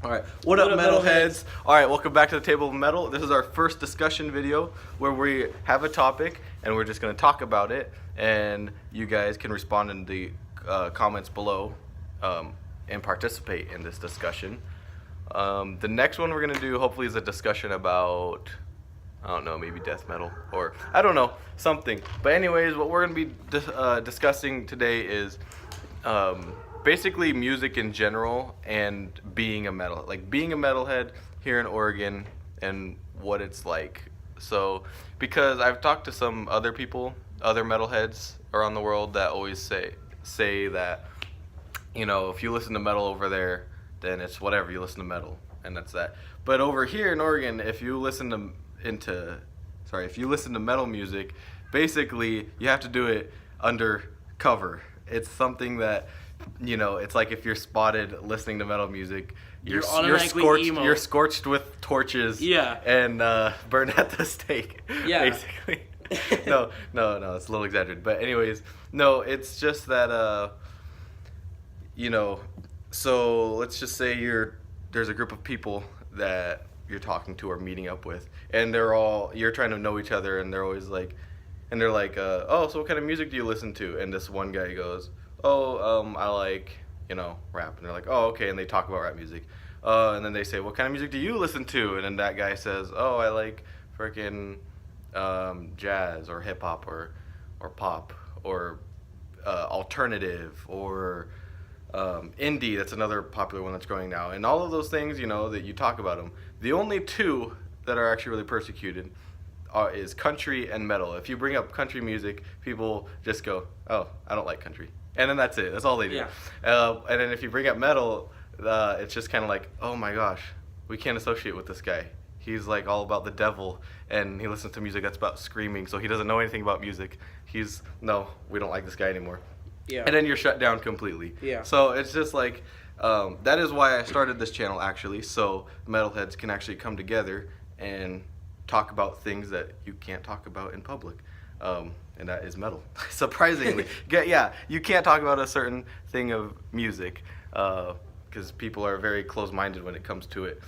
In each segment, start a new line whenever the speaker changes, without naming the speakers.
All right, what up, metalheads? All right, welcome back to the Table of Metal. This is our first discussion video where we have a topic and we're just going to talk about it, and you guys can respond in the comments below and participate in this discussion. The next one we're going to do hopefully is a discussion about, I don't know, maybe death metal or I don't know, something. But anyways, what we're going to be discussing today is basically music in general and being a metalhead here in Oregon and what it's like. So because I've talked to some other people, other metalheads around the world that always say that, you know, if you listen to metal over there, then it's whatever, you listen to metal and that's that. But over here in Oregon, if you listen to metal music, basically you have to do it undercover. It's something that, you know, it's like if you're spotted listening to metal music, you're scorched with torches, and burned at the stake, basically. no, it's a little exaggerated, but anyways, no, it's just that, you know, so let's just say there's a group of people that you're talking to or meeting up with, and you're trying to know each other, and they're always like, oh, so what kind of music do you listen to? And this one guy goes, oh, I like, you know, rap. And they're like, oh, okay. And they talk about rap music. And then they say, what kind of music do you listen to? And then that guy says, oh, I like freaking jazz or hip hop or pop or alternative or indie. That's another popular one that's going now. And all of those things, you know, that you talk about them. The only two that are actually really persecuted is country and metal. If you bring up country music, people just go, oh, I don't like country. And then that's it. That's all they do. And then if you bring up metal, it's just kind of like, oh my gosh, we can't associate with this guy. He's like all about the devil, and he listens to music that's about screaming, so he doesn't know anything about music. No, we don't like this guy anymore. Yeah. And then you're shut down completely. Yeah. So it's just like, that is why I started this channel, actually, so metalheads can actually come together and talk about things that you can't talk about in public. And that is metal. Surprisingly. Yeah, you can't talk about a certain thing of music because people are very close-minded when it comes to it.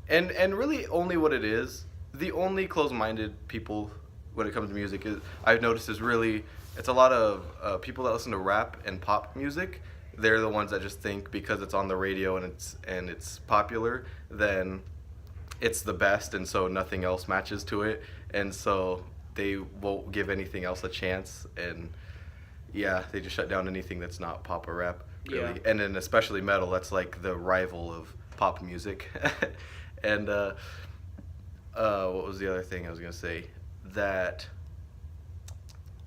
And really only what it is, the only close-minded people when it comes to music I've noticed is really, it's a lot of people that listen to rap and pop music. They're the ones that just think because it's on the radio and it's popular, then it's the best, and so nothing else matches to it, and so they won't give anything else a chance, and yeah, they just shut down anything that's not pop or rap, really. Yeah. And then especially metal, that's like the rival of pop music. And what was the other thing I was gonna say? That,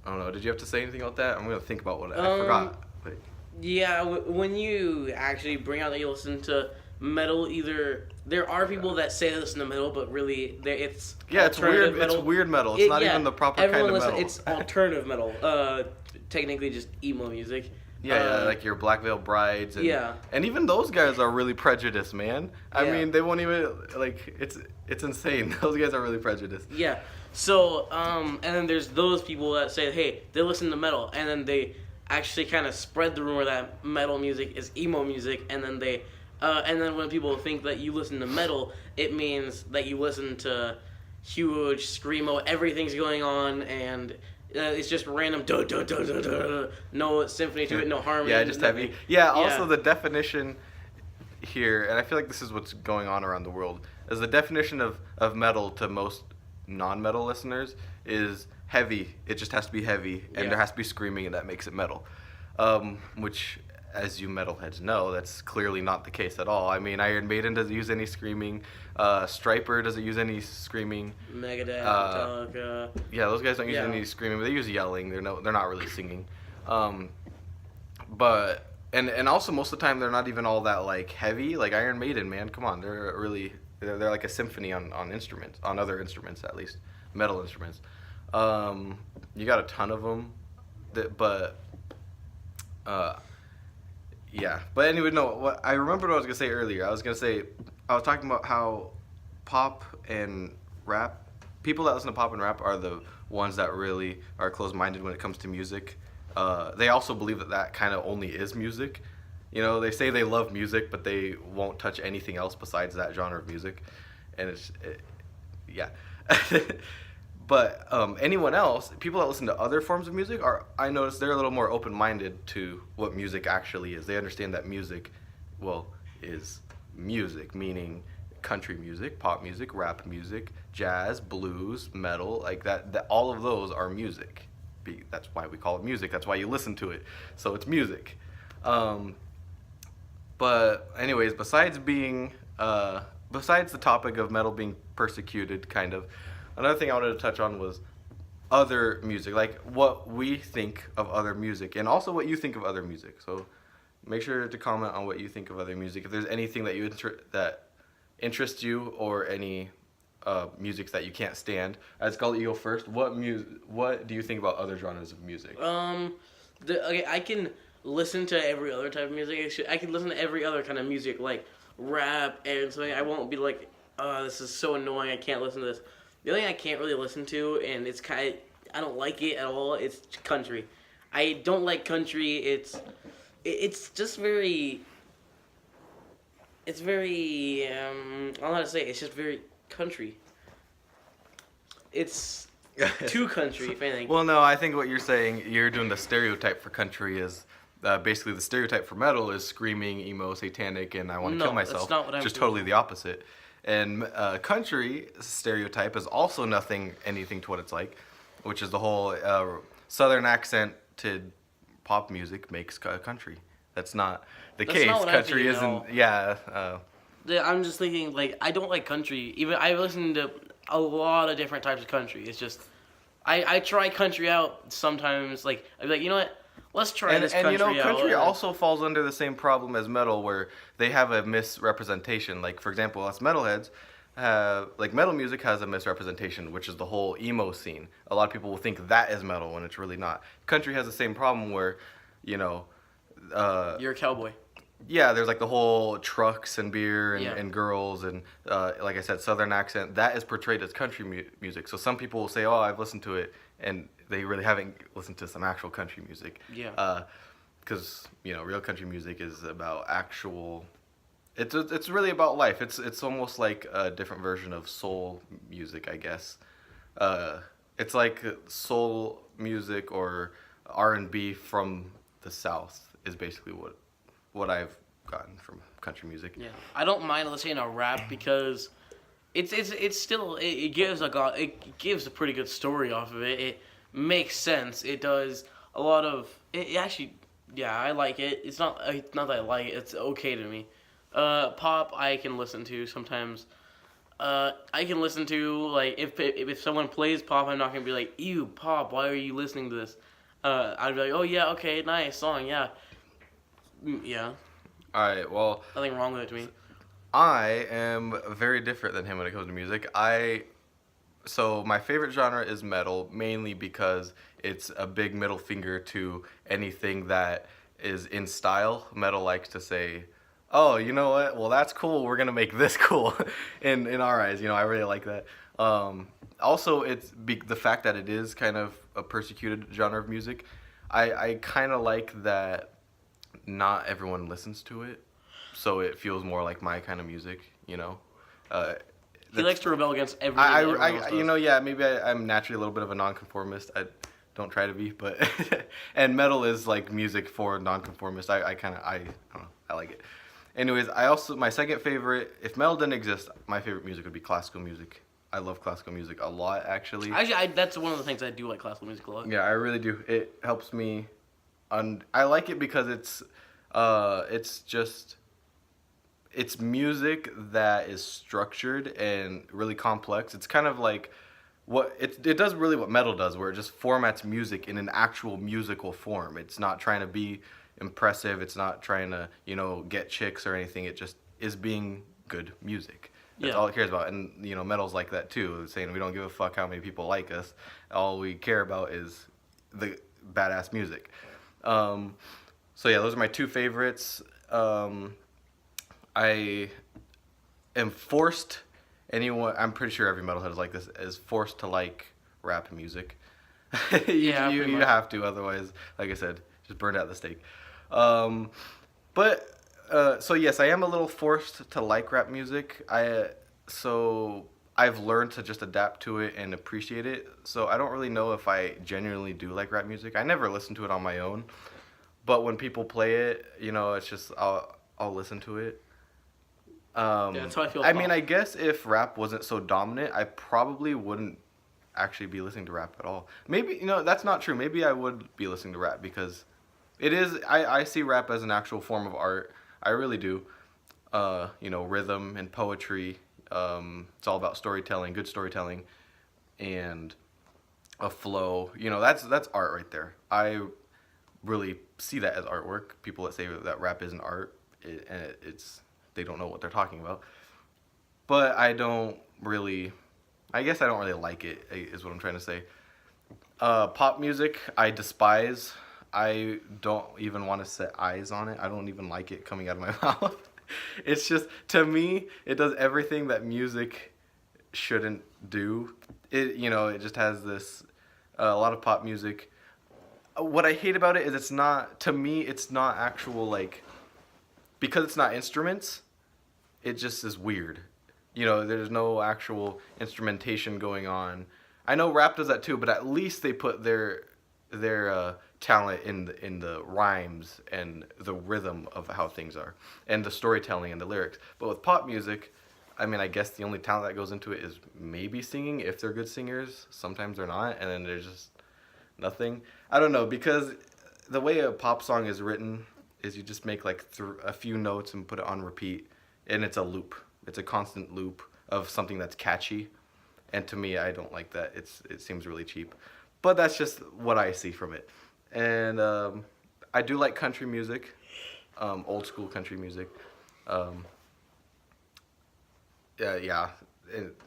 I don't know, did you have to say anything about that? I'm gonna think about what I forgot. But.
Yeah, when you actually bring out that you listen to metal, either there are people that say they listen to metal, but really it's
weird metal. It's weird metal. It's not even the proper kind of metal.
It's alternative metal. Technically just emo music.
Yeah, like your Black Veil Brides. And even those guys are really prejudiced, man. I mean, they won't even, like, it's insane. Those guys are really prejudiced.
Yeah. So, and then there's those people that say, hey, they listen to metal, and then they actually kind of spread the rumor that metal music is emo music, and then and then when people think that you listen to metal, it means that you listen to huge screamo, everything's going on, and it's just random no symphony to it, no harmony.
Yeah, just heavy. Yeah, also the definition here, and I feel like this is what's going on around the world, is the definition of metal to most non-metal listeners is heavy. It just has to be heavy, and there has to be screaming, and that makes it metal. Which, as you metalheads know, that's clearly not the case at all. I mean, Iron Maiden doesn't use any screaming. Stryper doesn't use any screaming.
Megadeth, Metallica.
Yeah, those guys don't use any screaming, but they use yelling. They're not really singing. But and also most of the time they're not even all that like heavy. Like Iron Maiden, man, come on, they're like a symphony on instruments, on other instruments at least, metal instruments. You got a ton of them, but yeah. But anyway, no. I remembered what I was gonna say earlier. I was talking about how pop and rap, people that listen to pop and rap are the ones that really are closed-minded when it comes to music. They also believe that kind of only is music, You know, they say they love music, but they won't touch anything else besides that genre of music, and yeah. But anyone else, people that listen to other forms of music, I notice they're a little more open-minded to what music actually is. They understand that music, well, is music, meaning country music, pop music, rap music, jazz, blues, metal, like that all of those are music. That's why we call it music. That's why you listen to it. So it's music. But anyways, besides the topic of metal being persecuted, kind of, another thing I wanted to touch on was other music, like what we think of other music, and also what you think of other music. So make sure to comment on what you think of other music. If there's anything that interests you, or any music that you can't stand. I'll let you go first. What do you think about other genres of music?
Okay, I can listen to every other type of music. I can listen to every other kind of music, like rap and something. I won't be like, oh, this is so annoying, I can't listen to this. The only thing I can't really listen to, and I don't like it at all, it's country. I don't like country. It's just very, I don't know how to say it. It's just very country. It's too country, if anything.
Well, no, I think what you're saying, you're doing the stereotype for country is basically the stereotype for metal is screaming, emo, satanic, and I want to kill myself.
That's not what I'm
just
doing.
Totally the opposite. And country stereotype is also anything to what it's like, which is the whole southern accented pop music makes country. That's not the case.
Not what
country
I'm
isn't.
no.
Yeah.
I'm just thinking, like, I don't like country. Even I listen to a lot of different types of country. It's just I try country out sometimes. Like, I'd be like, you know what? Let's try this country out.
And country also falls under the same problem as metal, where they have a misrepresentation. Like, for example, us metalheads like metal music has a misrepresentation, which is the whole emo scene. A lot of people will think that is metal when it's really not. Country has the same problem where, you know,
you're a cowboy.
Yeah, there's like the whole trucks and beer and girls and like I said, southern accent. That is portrayed as country music. So some people will say, "Oh, I've listened to it," and they really haven't listened to some actual country music.
Yeah.
Because real country music is about actual. It's really about life. It's almost like a different version of soul music, I guess. It's like soul music or R&B from the South is basically what I've gotten from country music.
Yeah, I don't mind listening to rap because it's still it gives a pretty good story off of it. It makes sense. It does a lot of it actually. Yeah, I like it. It's not that I like it. It's okay to me. Pop I can listen to sometimes. I can listen to, like, if someone plays pop, I'm not gonna be like, ew, pop, why are you listening to this? I'd be like, oh yeah, okay, nice song, yeah. Yeah.
Alright, well,
nothing wrong with it to me.
I am very different than him when it comes to music. So my favorite genre is metal, mainly because it's a big middle finger to anything that is in style. Metal likes to say, oh, you know what? Well, that's cool. We're going to make this cool in our eyes. I really like that. Also, the fact that it is kind of a persecuted genre of music. I kind of like that not everyone listens to it, so it feels more like my kind of music,
He likes to rebel against everything.
Maybe I'm naturally a little bit of a nonconformist. I don't try to be, but and metal is like music for nonconformists. I don't know, I like it. Anyways, my second favorite, if metal didn't exist, my favorite music would be classical music. I love classical music a lot, actually.
Actually, that's one of the things I do like classical music a lot.
Yeah, I really do. It helps me. I like it because it's music that is structured and really complex. It's kind of like it does really what metal does, where it just formats music in an actual musical form. It's not trying to be impressive. It's not trying to, get chicks or anything. It just is being good music. That's all it cares about. And, metal's like that too. It's saying we don't give a fuck how many people like us. All we care about is the badass music. So yeah, those are my two favorites. I am forced, I'm pretty sure every metalhead is like this, is forced to like rap music. you have to, otherwise, like I said, just burn out the steak. But so yes, I am a little forced to like rap music. So I've learned to just adapt to it and appreciate it. So I don't really know if I genuinely do like rap music. I never listen to it on my own, but when people play it, it's just I'll listen to it.
Yeah, that's how I feel.
I mean, I guess if rap wasn't so dominant, I probably wouldn't actually be listening to rap at all. Maybe that's not true. Maybe I would be listening to rap because it is. I see rap as an actual form of art. I really do. Rhythm and poetry. It's all about storytelling, good storytelling, and a flow. That's art right there. I really see that as artwork. People that say that rap isn't art, it's they don't know what they're talking about. But I don't really. I guess I don't really like it. Is what I'm trying to say. Pop music, I despise. I don't even want to set eyes on it. I don't even like it coming out of my mouth. It's just, to me, it does everything that music shouldn't do. It just has this, a lot of pop music. What I hate about it is to me, it's not actual, because it's not instruments, it just is weird. There's no actual instrumentation going on. I know rap does that too, but at least they put their talent in the rhymes and the rhythm of how things are, and the storytelling and the lyrics. But with pop music, I mean, I guess the only talent that goes into it is maybe singing, if they're good singers. Sometimes they're not, and then there's just nothing. I don't know, because the way a pop song is written is you just make a few notes and put it on repeat, and it's a loop. It's a constant loop of something that's catchy, and to me, I don't like that. It seems really cheap, but that's just what I see from it. And I do like country music, old school country music. Yeah,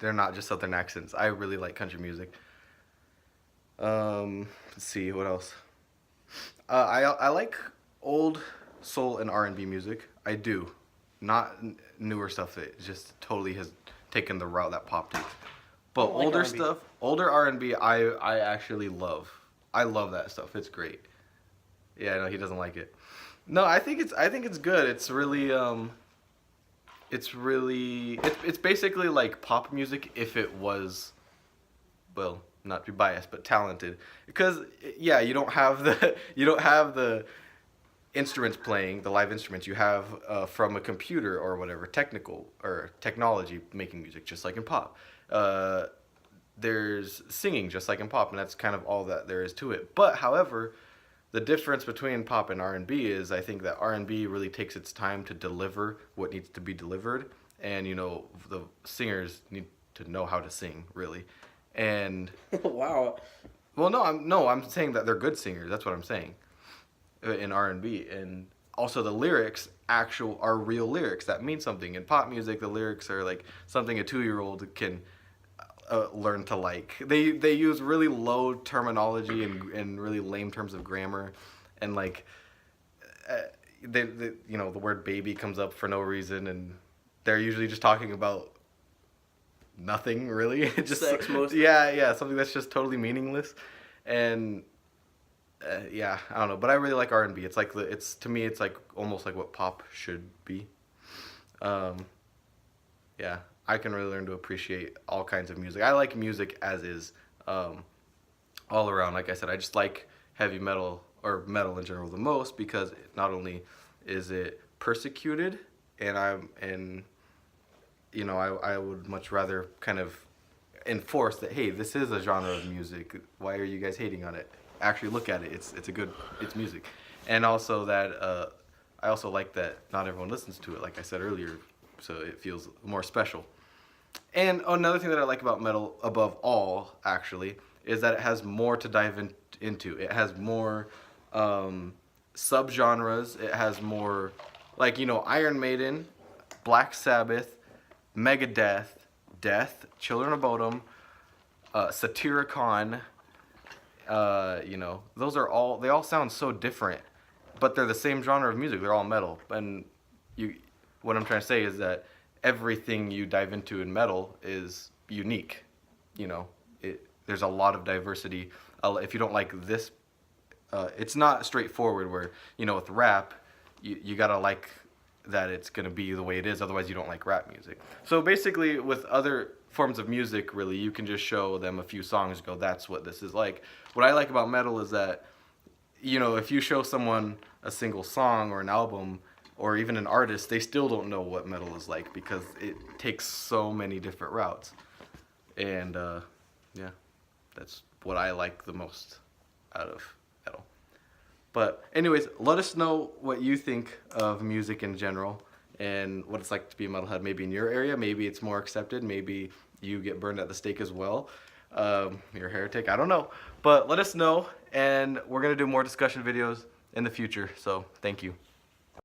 they're not just Southern accents. I really like country music. Let's see, what else? I like old soul and R&B music. I do. Not newer stuff that just totally has taken the route that pop takes. But older R&B stuff, older R&B, I actually love. I love that stuff. It's great. Yeah, no, he doesn't like it. No, I think it's good. It's basically like pop music if it was, well, not to be biased, but talented. Because yeah, you don't have the instruments playing, the live instruments. You have from a computer or whatever, technology making music, just like in pop. There's singing, just like in pop, and that's kind of all that there is to it. But however, the difference between pop and R&B is, I think that R&B really takes its time to deliver what needs to be delivered, and the singers need to know how to sing, really. And
wow.
Well, I'm saying that they're good singers. That's what I'm saying. In R&B, and also the lyrics are real lyrics that mean something. In pop music, the lyrics are like something a 2-year-old can learn to like. They use really low terminology and really lame terms of grammar, and the word baby comes up for no reason, and they're usually just talking about nothing really. Just
sex mostly.
Yeah, something that's just totally meaningless, and yeah, I don't know, but I really like R&B. It's to me, it's like almost like what pop should be. Yeah, I can really learn to appreciate all kinds of music. I like music as is, all around. Like I said, I just like heavy metal or metal in general the most because not only is it persecuted, and I would much rather kind of enforce that, hey, this is a genre of music. Why are you guys hating on it? Actually look at it. It's music. And also that I also like that not everyone listens to it, like I said earlier, so it feels more special. And another thing that I like about metal above all, actually, is that it has more to dive into. It has more subgenres. It has more, Iron Maiden, Black Sabbath, Megadeth, Death, Children of Bodom, Satyricon. Those are they all sound so different, but they're the same genre of music. They're all metal. And what I'm trying to say is that everything you dive into in metal is unique. There's a lot of diversity. If you don't like this, it's not straightforward where, with rap, you gotta like that it's gonna be the way it is. Otherwise, you don't like rap music. So basically, with other forms of music, really, you can just show them a few songs. And go, that's what this is like. What I like about metal is that, you know, if you show someone a single song or an album or even an artist, they still don't know what metal is like because it takes so many different routes. And yeah, that's what I like the most out of metal. But anyways, let us know what you think of music in general and what it's like to be a metalhead. Maybe in your area, maybe it's more accepted, maybe you get burned at the stake as well. You're a heretic, I don't know. But let us know, and we're going to do more discussion videos in the future, so thank you.